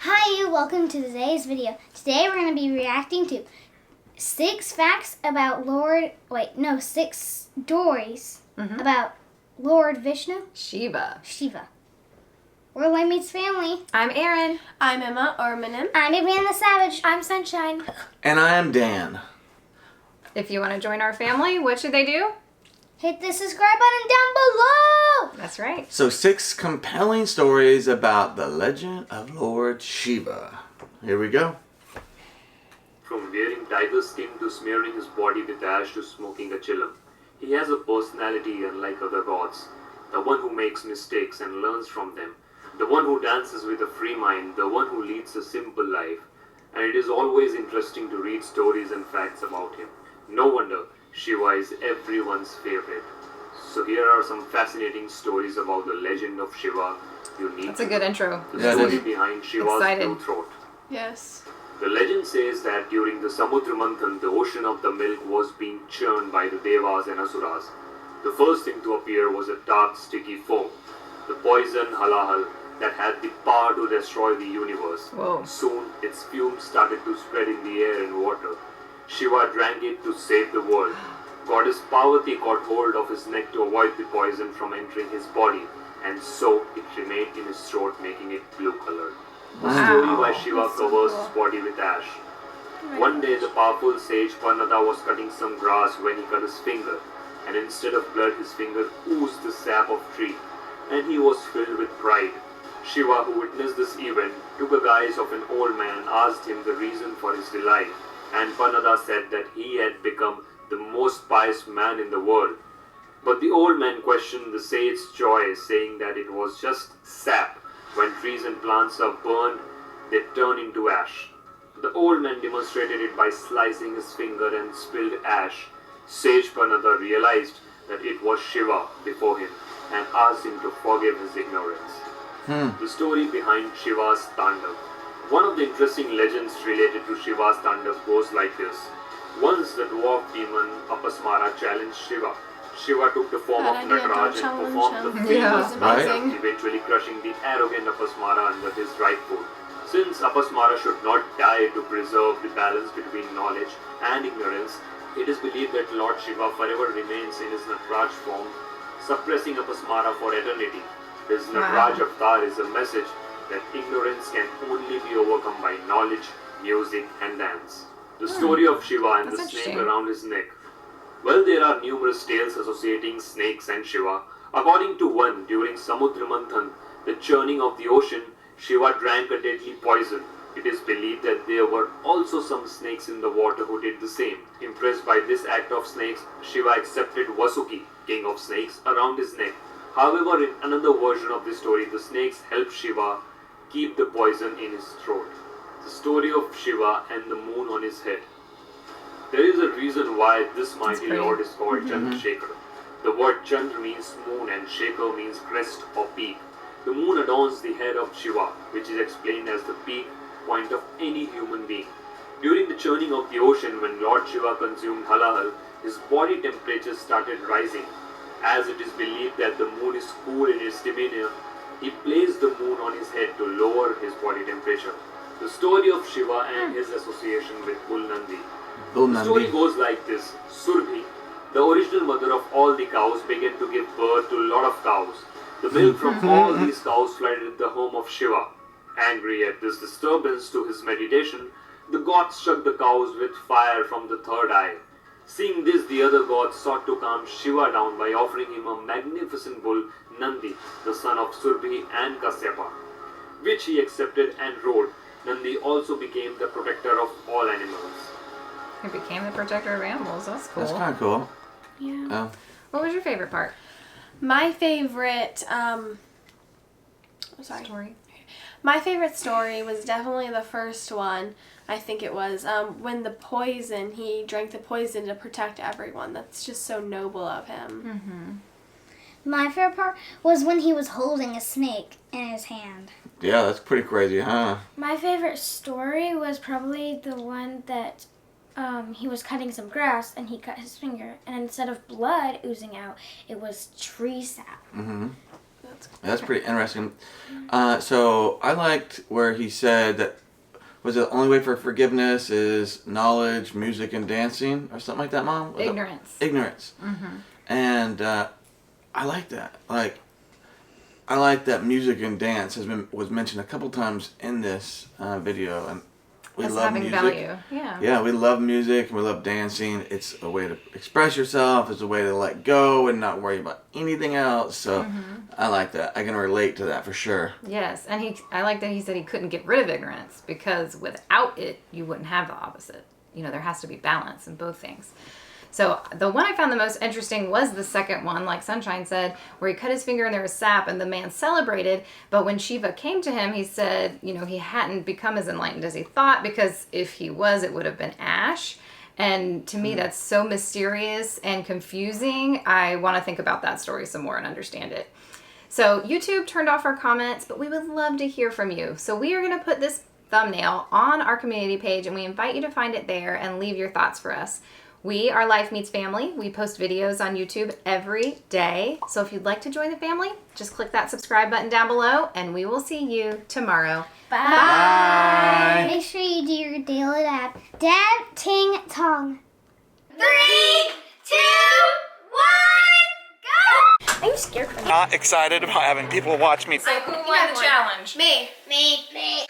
Hi, welcome to today's video. Today we're going to be reacting to 6 facts about six stories about Lord Vishnu. Shiva. We're Light Meets Family. I'm Erin. I'm Emma Ormanen. I'm Vivian the Savage. I'm Sunshine. And I am Dan. If you want to join our family, what should they do? Hit the subscribe button down below. That's right. So 6 compelling stories about the legend of Lord Shiva. Here we go. From wearing tiger skin to smearing his body with ash to smoking a chillum, he has a personality unlike other gods. The one who makes mistakes and learns from them. The one who dances with a free mind. The one who leads a simple life. And it is always interesting to read stories and facts about him. No wonder Shiva is everyone's favorite. So here are some fascinating stories about the legend of Shiva. You need That's a good intro. the story behind Shiva's blue throat. Yes. The legend says that during the Samudra Manthan, the ocean of the milk was being churned by the Devas and Asuras. The first thing to appear was a dark, sticky foam, the poison halahal that had the power to destroy the universe. Whoa. Soon, its fumes started to spread in the air and water. Shiva drank it to save the world. Goddess Parvati caught hold of his neck to avoid the poison from entering his body, and so it remained in his throat, making it blue-colored. The story why Shiva covers his body with ash. One day, the powerful sage Panada was cutting some grass when he cut his finger, and instead of blood, his finger oozed the sap of tree, and he was filled with pride. Shiva, who witnessed this event, took a guise of an old man and asked him the reason for his delight, and Panada said that he had become the most pious man in the world. But the old man questioned the sage's joy, saying that it was just sap. When trees and plants are burned, they turn into ash. The old man demonstrated it by slicing his finger and spilled ash. Sage Panada realized that it was Shiva before him and asked him to forgive his ignorance. The story behind Shiva's Tandav. One of the interesting legends related to Shiva's Tandav goes like this. Once the dwarf demon Apasmara challenged Shiva. Shiva took the form of Nataraj and performed the famous Tandav, eventually crushing the arrogant Apasmara under his right foot. Since Apasmara should not die to preserve the balance between knowledge and ignorance, it is believed that Lord Shiva forever remains in his Nataraj form, suppressing Apasmara for eternity. His Nataraj avatar is a message that ignorance can only be overcome by knowledge, music, and dance. The story of Shiva and the snake around his neck. Well, there are numerous tales associating snakes and Shiva. According to one, during Samudra Manthan, the churning of the ocean, Shiva drank a deadly poison. It is believed that there were also some snakes in the water who did the same. Impressed by this act of snakes, Shiva accepted Vasuki, king of snakes, around his neck. However, in another version of the story, the snakes helped Shiva keep the poison in his throat. The story of Shiva and the moon on his head. There is a reason why this mighty lord is called Chandrasekhar. The word Chandra means moon and Shekhar means crest or peak. The moon adorns the head of Shiva, which is explained as the peak point of any human being. During the churning of the ocean, when Lord Shiva consumed halahal, his body temperature started rising. As it is believed that the moon is cool in its demeanor, he placed the moon on his head to lower his body temperature. The story of Shiva and his association with Bull Nandi. The story goes like this. Surbhi, the original mother of all the cows, began to give birth to a lot of cows. The milk from all these cows flooded the home of Shiva. Angry at this disturbance to his meditation, the gods struck the cows with fire from the third eye. Seeing this, the other gods sought to calm Shiva down by offering him a magnificent bull, Nandi, the son of Surbhi and Kasyapa, which he accepted and rode. Nandi also became the protector of all animals. He became the protector of animals. That's cool. That's kind of cool. Yeah. What was your favorite part? My favorite, Story. My favorite story was definitely the first one. I think it was when he drank the poison to protect everyone. That's just so noble of him. My favorite part was when he was holding a snake in his hand. Yeah, that's pretty crazy, huh? My favorite story was probably the one that he was cutting some grass and he cut his finger, and instead of blood oozing out, it was tree sap. That's pretty interesting. So I liked where he said that was it the only way for forgiveness is knowledge, music, and dancing, or something like that, Mom? Was Ignorance. Ignorance. And I like that. Like, I like that music and dance was mentioned a couple times in this video, and we As love having music. value. Yeah. Yeah, we love music and we love dancing. It's a way to express yourself. It's a way to let go and not worry about anything else. So I like that. I can relate to that for sure. Yes, and I like that he said he couldn't get rid of ignorance because without it, you wouldn't have the opposite. You know, there has to be balance in both things. So the one I found the most interesting was the second one, like Sunshine said, where he cut his finger and there was sap and the man celebrated. But when Shiva came to him, he said, you know, he hadn't become as enlightened as he thought, because if he was, it would have been ash. And to me, that's so mysterious and confusing. I want to think about that story some more and understand it. So YouTube turned off our comments, but we would love to hear from you. So we are going to put this thumbnail on our community page, and we invite you to find it there and leave your thoughts for us. We are Life Meets Family. We post videos on YouTube every day. So if you'd like to join the family, just click that subscribe button down below, and we will see you tomorrow. Bye. Make sure you do your daily dab. Dab, ting, tong. 3, 2, 1, go! I'm scared for Not excited about having people watch me. So who won the challenge? Me. Me.